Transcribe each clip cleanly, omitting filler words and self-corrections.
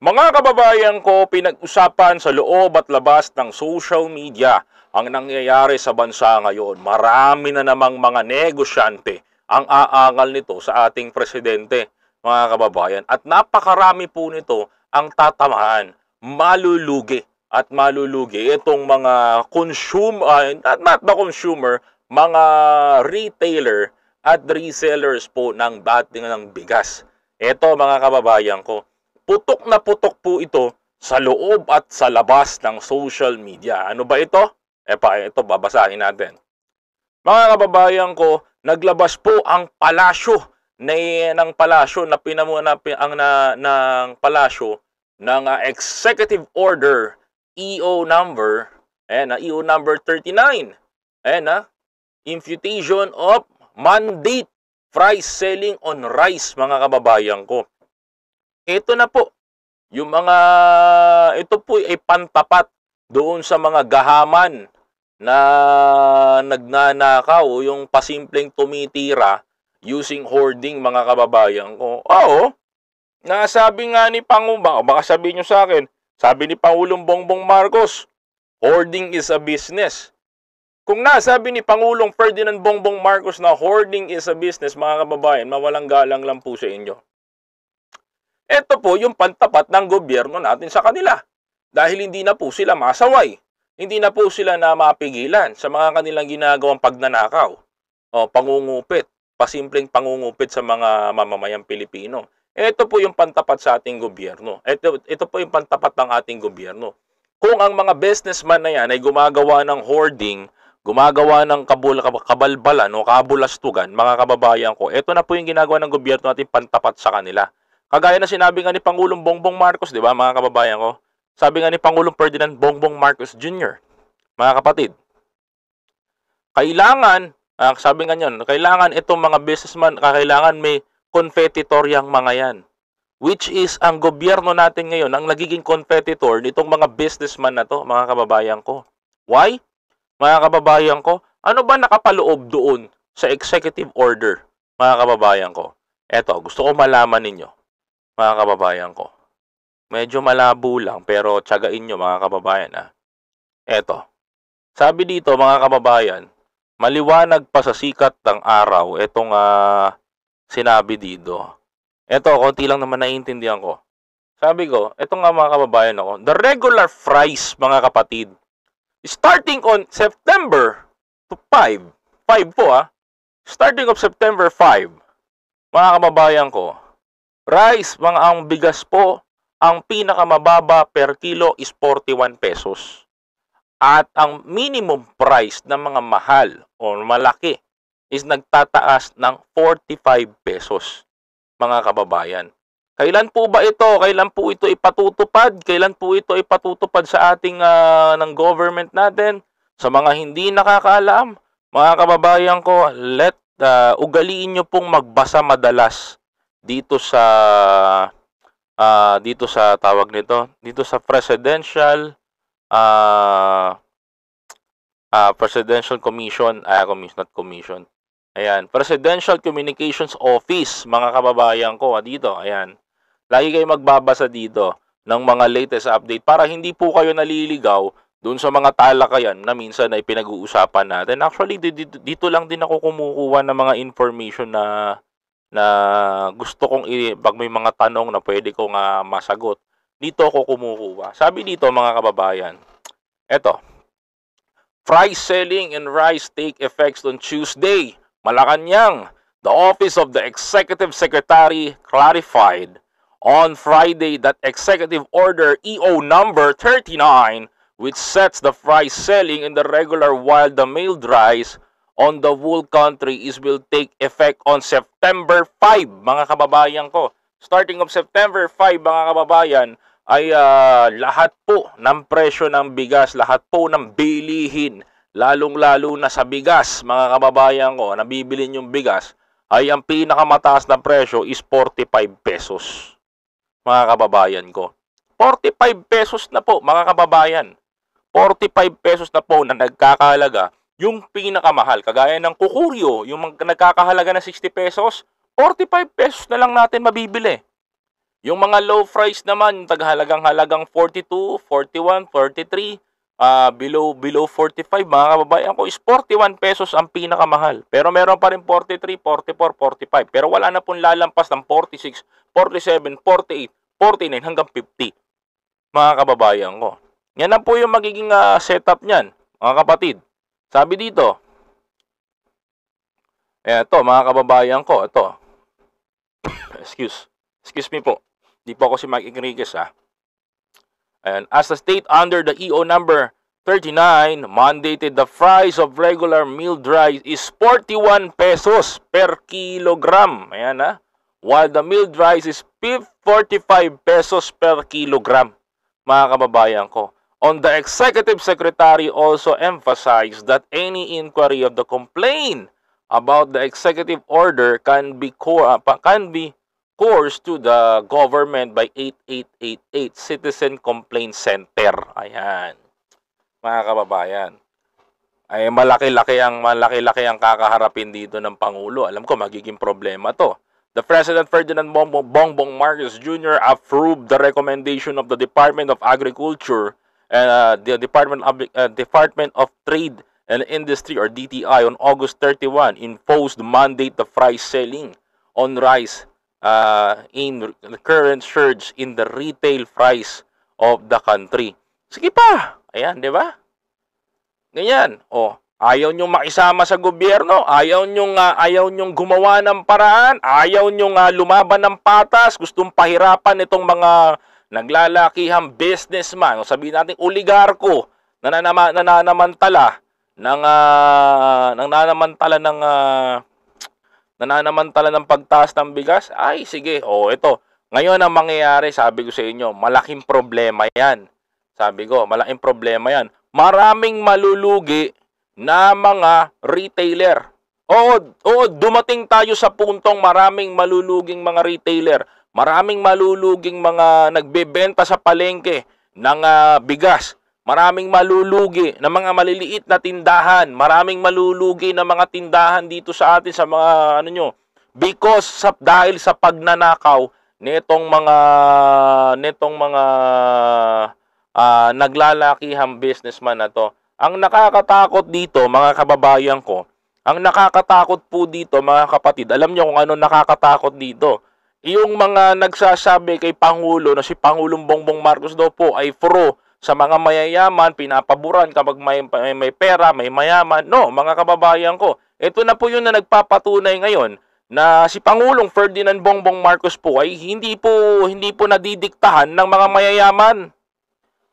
Mga kababayan ko, pinag-usapan sa loob at labas ng social media ang nangyayari sa bansa ngayon. Marami na namang mga negosyante ang aangal nito sa ating presidente, mga kababayan. At napakarami po nito ang tatamaan, malulugi at malulugi itong mga not the consumer, mga retailer at resellers po ng dating ng bigas. Ito mga kababayan ko, putok na putok po ito sa loob at sa labas ng social media. Ano ba ito? Ito, babasahin natin. Mga kababayan ko, naglabas po ang palasyo ng palasyo na ng palasyo ng Executive Order EO number, EO number 39. Imputation of mandate price selling on rice, mga kababayan ko. Ito na po, ito po ay pantapat doon sa mga gahaman na nagnanakaw, yung pasimpleng tumitira using hoarding, mga kababayan ko. Oo, nasabi nga ni baka sabihin nyo sa akin, sabi ni Pangulong Bongbong Marcos, hoarding is a business. Kung nasabi ni Pangulong Ferdinand Bongbong Marcos na hoarding is a business, mga kababayan, mawalang galang lang po sa inyo. Ito po yung pantapat ng gobyerno natin sa kanila. Dahil hindi na po sila masaway. Hindi na po sila na mapigilan sa mga kanilang ginagawang pagnanakaw o pangungupit. Pasimpleng pangungupit sa mga mamamayang Pilipino. Ito po yung pantapat sa ating gobyerno. Ito po yung pantapat ng ating gobyerno. Kung ang mga businessman na yan ay gumagawa ng hoarding, gumagawa ng kabalbalan o kabulastugan, mga kababayan ko, ito na po yung ginagawa ng gobyerno natin pantapat sa kanila. Kagaya na sinabi nga ni Pangulong Bongbong Marcos, di ba mga kababayan ko? Sabi nga ni Pangulong Ferdinand Bongbong Marcos Jr., mga kapatid, sabi nga niyon, kailangan itong mga businessman, kailangan may competitoryang mga yan. Which is, ang gobyerno natin ngayon, ang nagiging competitor nitong mga businessman na to, mga kababayan ko. Why? Mga kababayan ko, ano ba nakapaloob doon sa executive order, mga kababayan ko? Eto, gusto ko malaman ninyo, mga kababayan ko. Medyo malabo lang, pero tiyagain nyo, mga kababayan. Eto, sabi dito, mga kababayan, maliwanag pa sa sikat ng araw, etong sinabi dito. Eto, konti lang naman naiintindihan ko. Sabi ko, eto nga mga kababayan ako, the regular price, mga kapatid, starting on September 5 po starting of September 5, mga kababayan ko, rice, ang bigas po, ang pinakamababa per kilo is 41 pesos. At ang minimum price ng mga mahal o malaki is nagtataas ng 45 pesos, mga kababayan. Kailan po ba ito? Kailan po ito ipatutupad? Kailan po ito ipatutupad sa ating ng government natin? Sa mga hindi nakakaalam, mga kababayan ko, ugaliin nyo pong magbasa madalas dito sa tawag nito, dito sa Presidential Commission, not commission. Ayan, Presidential Communications Office, mga kababayan ko, dito, ayan. Lagi kayo magbabasa dito ng mga latest update para hindi po kayo naliligaw doon sa mga talakayan na minsan ay pinag-uusapan natin. Actually, dito lang din ako kumukuha ng mga information na gusto kong pag may mga tanong na pwede kong masagot, dito ako kumukuha. Sabi dito, mga kababayan, eto, price selling and rice take effects on Tuesday. Malacanang, the Office of the Executive Secretary clarified on Friday that Executive Order EO number 39, which sets the price selling in the regular while the milled rice on the whole country will take effect on September 5, mga kababayan ko. Starting of September 5, mga kababayan, ay lahat po ng presyo ng bigas, lahat po ng bilihin, lalong-lalo na sa bigas, mga kababayan ko, nabibili yung bigas, ay ang pinakamataas na presyo is 45 pesos. Mga kababayan ko. 45 pesos na po, mga kababayan. 45 pesos na po na nagkakahalaga yung pinakamahal. Kagaya ng kukuryo, yung nagkakahalaga na 60 pesos, 45 pesos na lang natin mabibili. Yung mga low price naman, halagang 42, 41, 43, below 45, mga kababayan ko, is 41 pesos ang pinakamahal. Pero meron pa rin 43, 44, 45. Pero wala na pong lalampas ng 46, 47, 48, 49 hanggang 50, mga kababayan ko. Yan na po yung magiging setup niyan, mga kapatid. Sabi dito, eto mga kababayan ko, ito. Excuse me po. Di po ako si Mike Enriquez And as a state under the EO number 39 mandated, the price of regular milled rice is 41 pesos per kilogram. Ayan While the milled rice is 45 pesos per kilogram, mga kababayan ko. On the executive secretary also emphasized that any inquiry of the complaint about the executive order can be course to the government by 8888 Citizen Complaint Center. Ayan, mga kababayan. Ay malaki-laki ang kakaharapin dito ng Pangulo. Alam ko magiging problema to. The President Ferdinand Bongbong Marcos Jr. approved the recommendation of the Department of Agriculture and the Department of Trade and Industry or DTI on August 31 imposed mandate the price selling on rice in the current surge in the retail price of the country. Sige pa. Ayan, di ba? Ganyan. Ayaw nyong makisama sa gobyerno, ayaw nyong gumawa ng paraan, ayaw nyong lumaban ng patas, gustong pahirapan itong mga naglalakihang businessman, o sabihin natin oligarko, nananamantala ng pagtaas ng bigas. Ay, sige. Ito. Ngayon ang mangyayari, sabi ko sa inyo, malaking problema yan. Sabi ko, malaking problema yan. Maraming malulugi na mga retailer. Dumating tayo sa puntong maraming maluluging mga retailer. Maraming maluluging mga nagbebenta sa palengke ng bigas. Maraming malulugi na mga maliliit na tindahan. Maraming malulugi na mga tindahan dito sa atin sa mga dahil sa pagnanakaw nitong mga naglalakihang businessman na to. Ang nakakatakot dito, mga kababayan ko, ang nakakatakot po dito, mga kapatid, alam niyo kung ano nakakatakot dito? Yung mga nagsasabi kay Pangulo na si Pangulong Bongbong Marcos daw po ay pro sa mga mayayaman, pinapaboran kapag may pera, may mayaman. No, mga kababayan ko, ito na po yun na nagpapatunay ngayon na si Pangulong Ferdinand Bongbong Marcos po ay hindi po nadidiktahan ng mga mayayaman.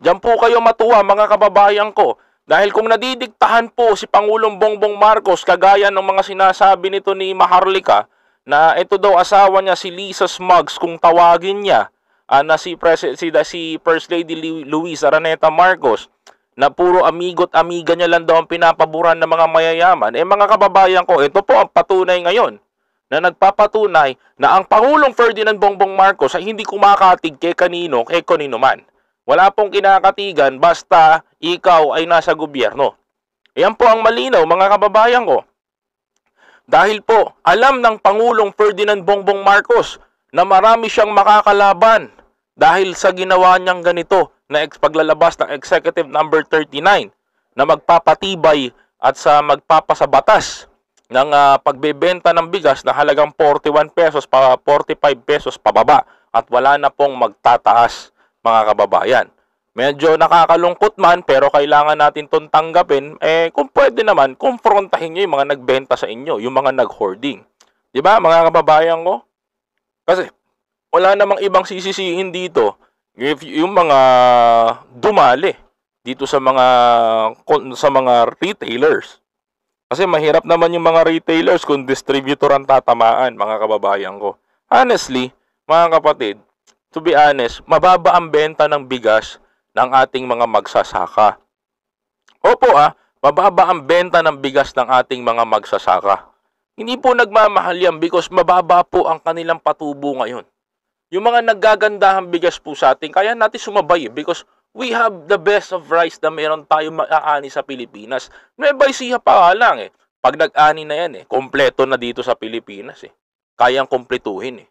Diyan po kayo matuwa, mga kababayan ko. Dahil kung nadidiktahan po si Pangulong Bongbong Marcos, kagaya ng mga sinasabi nito ni Maharlika, na ito daw asawa niya si Lisa Smugs kung tawagin niya, na si First Lady Luis Araneta Marcos, na puro amigo't amiga niya lang daw ang pinapaboran ng mga mayayaman. Mga kababayan ko, ito po ang patunay ngayon na nagpapatunay na ang Pangulong Ferdinand Bongbong Marcos ay hindi kumakatig kay kanino man. Wala pong kinakatigan basta ikaw ay nasa gobyerno. Yan po ang malinaw, mga kababayan ko. Dahil po, alam ng Pangulong Ferdinand Bongbong Marcos na marami siyang makakalaban dahil sa ginawa niyang ganito na paglalabas ng Executive Number 39 na magpapatibay at sa magpapasabatas ng pagbebenta ng bigas na halagang 41 pesos pa 45 pesos pababa at wala na pong magtataas, mga kababayan. Medyo nakakalungkot man pero kailangan natin itong tanggapin. Kung pwede naman, konfrontahin nyo yung mga nagbenta sa inyo, yung mga nag-hoarding. Diba, mga kababayan ko? Kasi wala namang ibang sisisihin dito if yung mga dumali dito sa mga retailers. Kasi mahirap naman yung mga retailers kung distributor ang tatamaan, mga kababayan ko. Honestly, mga kapatid, to be honest, mababa ang benta ng bigas ng ating mga magsasaka. Opo mababa ang benta ng bigas ng ating mga magsasaka. Hindi po nagmamahal yan because mababa po ang kanilang patubo ngayon. Yung mga naggagandahang bigas po sa atin, kaya natin sumabay because we have the best of rice na meron tayo maaani sa Pilipinas. Nueva Ecija pa lang Pag nag-ani na yan kompleto na dito sa Pilipinas Kayang kumpletuhin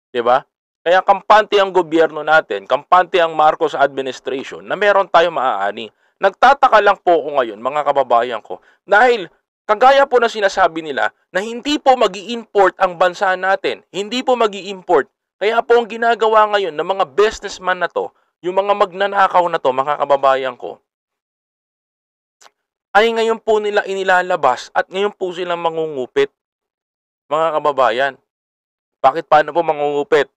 'Di ba? Kaya kampante ang gobyerno natin, kampante ang Marcos administration na meron tayong maaani. Nagtataka lang po ako ngayon, mga kababayan ko, dahil kagaya po na sinasabi nila na hindi po magi-import ang bansa natin. Hindi po magi-import. Kaya po ang ginagawa ngayon ng mga businessman na to, yung mga magnanakaw na to, mga kababayan ko, ay ngayon po nila inilalabas at ngayon po silang mangungupit, mga kababayan. Bakit paano po mangungupit?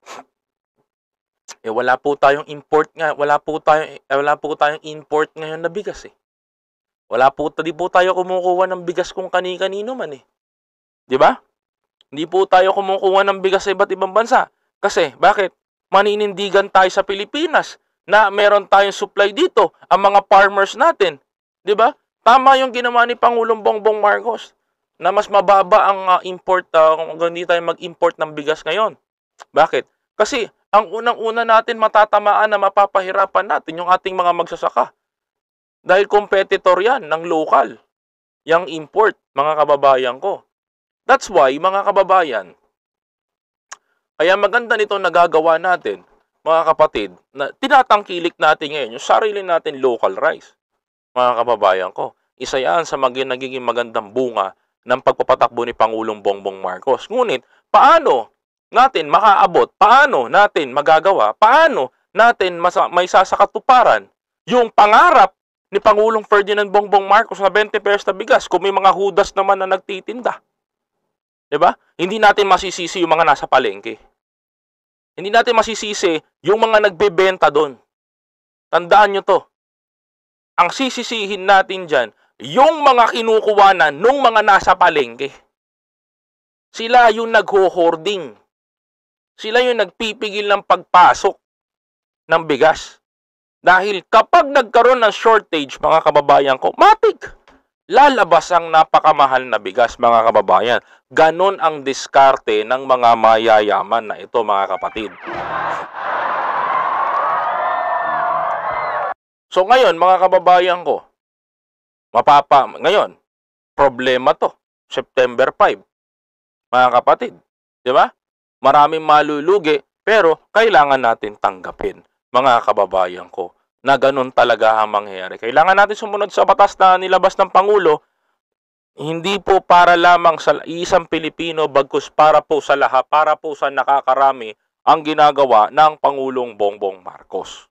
Wala po tayong import nga, wala po tayong import ngayon na bigas eh. Di po tayo kumukuha ng bigas kung kani-kanino man eh. 'Di ba? Hindi po tayo kumukuha ng bigas sa iba't ibang bansa. Kasi bakit? Maninindigan tayo sa Pilipinas na meron tayong supply dito, ang mga farmers natin. 'Di ba? Tama yung ginawa ni Pangulong Bongbong Marcos na mas mababa ang import kung hindi tayo mag-import ng bigas ngayon. Bakit? Kasi ang unang-una natin matatamaan na mapapahirapan natin yung ating mga magsasaka. Dahil competitor yan ng local, yung import, mga kababayan ko. That's why, mga kababayan, kaya maganda nito nagagawa natin, mga kapatid, na tinatangkilik natin ngayon yung sarili natin local rice. Mga kababayan ko, isa yan sa nagiging magandang bunga ng pagpapatakbo ni Pangulong Bongbong Marcos. Ngunit, paano natin makaabot, paano natin magagawa, paano natin may sasakatuparan yung pangarap ni Pangulong Ferdinand Bongbong Marcos na 20 pesos na bigas kung may mga hudas naman na nagtitinda? Diba? Hindi natin masisisi yung mga nasa palengke. Hindi natin masisisi yung mga nagbebenta doon. Tandaan nyo to. Ang sisisihin natin dyan, yung mga kinukuwanan nung mga nasa palengke. Sila yung nagho-hoarding. Sila yung nagpipigil ng pagpasok ng bigas. Dahil kapag nagkaroon ng shortage, mga kababayan ko, matik, lalabas ang napakamahal na bigas, mga kababayan. Ganon ang diskarte ng mga mayayaman na ito, mga kapatid. So ngayon, mga kababayan ko, ngayon, problema to, September 5, mga kapatid. Di ba? Maraming malulugi, pero kailangan natin tanggapin, mga kababayan ko, na ganun talaga ang mangyayari. Kailangan natin sumunod sa batas na nilabas ng Pangulo, hindi po para lamang sa isang Pilipino, bagkus para po sa lahat, para po sa nakakarami ang ginagawa ng Pangulong Bongbong Marcos.